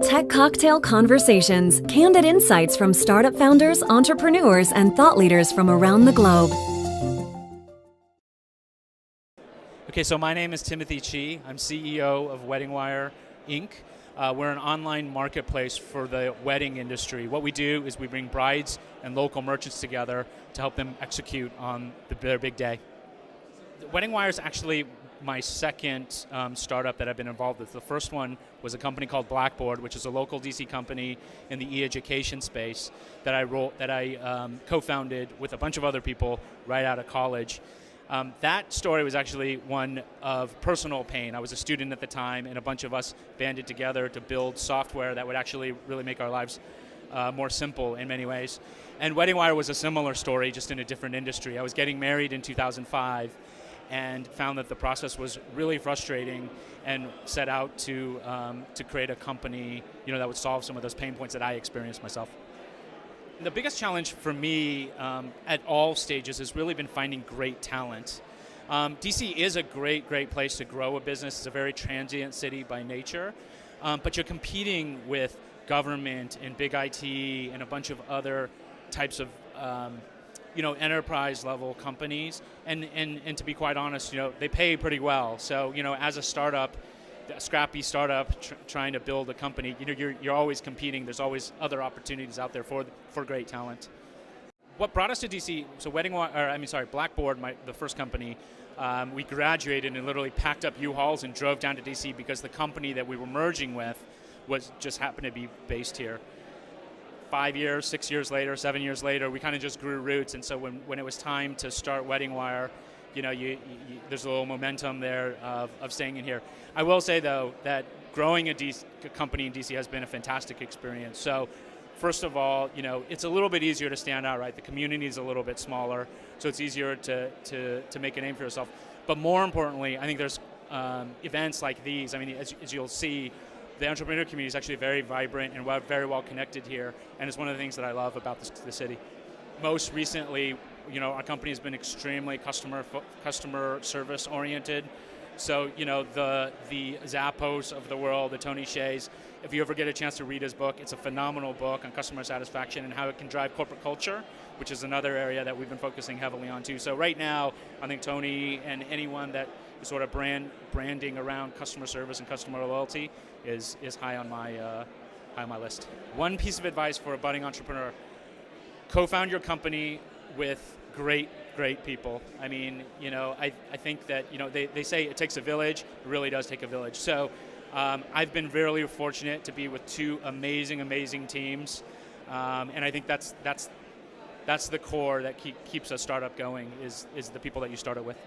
Tech Cocktail Conversations, candid insights from startup founders, entrepreneurs, and thought leaders from around the globe. Okay, so my name is Timothy Chi. I'm CEO of WeddingWire, Inc. We're an online marketplace for the wedding industry. What we do is we bring brides and local merchants together to help them execute on their big day. WeddingWire is actually my second startup that I've been involved with. The first one was a company called Blackboard, which is a local DC company in the e-education space that I co-founded with a bunch of other people right out of college. That story was actually one of personal pain. I was a student at the time, and a bunch of us banded together to build software that would actually really make our lives more simple in many ways. And WeddingWire was a similar story, just in a different industry. I was getting married in 2005 and found that the process was really frustrating, and set out to create a company that would solve some of those pain points that I experienced myself. The biggest challenge for me at all stages has really been finding great talent. DC is a great place to grow a business. It's a very transient city by nature, but you're competing with government and big IT and a bunch of other types of enterprise level companies, and to be quite honest, they pay pretty well. So as a startup, a scrappy startup trying to build a company, you're always competing. There's always other opportunities out there for great talent. What brought us to DC? So Blackboard, the first company, we graduated and literally packed up U-Hauls and drove down to DC because the company that we were merging with just happened to be based here. 5 years, 6 years later, 7 years later, we kind of just grew roots, and so when it was time to start WeddingWire, there's a little momentum there of staying in here. I will say though that growing a company in DC has been a fantastic experience. So first of all, it's a little bit easier to stand out, right? The community is a little bit smaller, so it's easier to make a name for yourself. But more importantly, I think there's events like these. I mean, as you'll see, the entrepreneur community is actually very vibrant and very well connected here, and it's one of the things that I love about the city. Most recently, our company has been extremely customer service oriented. So, the Zappos of the world, the Tony Hsiehs, if you ever get a chance to read his book, it's a phenomenal book on customer satisfaction and how it can drive corporate culture, which is another area that we've been focusing heavily on too. So right now, I think Tony and anyone that is sort of branding around customer service and customer loyalty is high on my list. One piece of advice for a budding entrepreneur: co-found your company with great people. I mean, I think that, they say it takes a village. It really does take a village. So I've been really fortunate to be with two amazing teams, and I think that's the core that keeps a startup going is the people that you start it with.